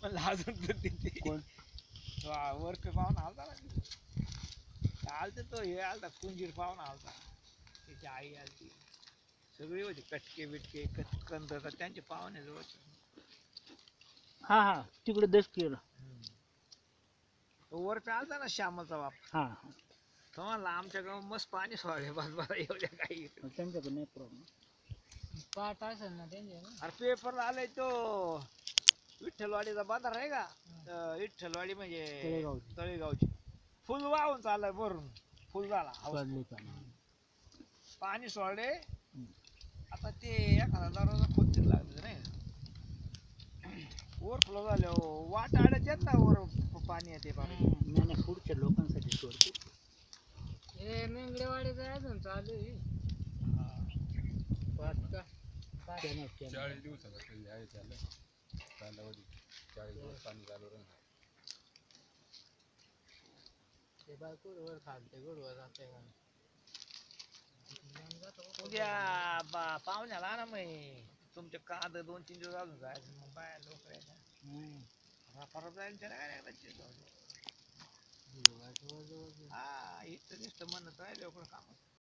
म्हणलं अजून पण तिथे कोण वर पे पाहून आलता ना आलते तो हे आलता कुंजीर पाहून आलता त्याची आई आलती सगळे होते कटके बिटके कंद त्यांचे पाहुणे जवळ हा हा तिकडे दस केलं वर पे आलता ना श्यामाचा बाप हा तो म्हणला आमच्या गावात मस्त पाणी सोडले बस बरं एवढ्या काही त्यांच्याकडे नाही प्रॉब्लेम पाठ असेल ना त्यांच्या अरे पेपर आलाय तो विठ्ठलवाडीचा बाजार आहे का विठ्ठलवाडी म्हणजे तळेगावची. तळेगावची फुल वाहून चाललाय भरून फुल झाला सोडले पाणी पाणी सोडले आता ते एखादा दरवाजा खोदतील लागले नाही ओव्हरफ्लो झाले वाट आडत येत ना वर पाणी येते नाही नाही पुढच्या लोकांसाठी सोडते हे मेंगडेवाडीचं अजून चालू आहे पाठ का पाठ. 40 दिवसाला काही आहे त्याला कालावधी 40 दिवस पाणी चालू राहणार ते बायको वर खालते गोडवर जाते का उद्या पाहुण्याला ना मग तुमच्या कांद 2-3 दिवस अजून जायचं मग बाया लोक परत जायचं नाही हा इथं नुसतं म्हणत राहिलं काम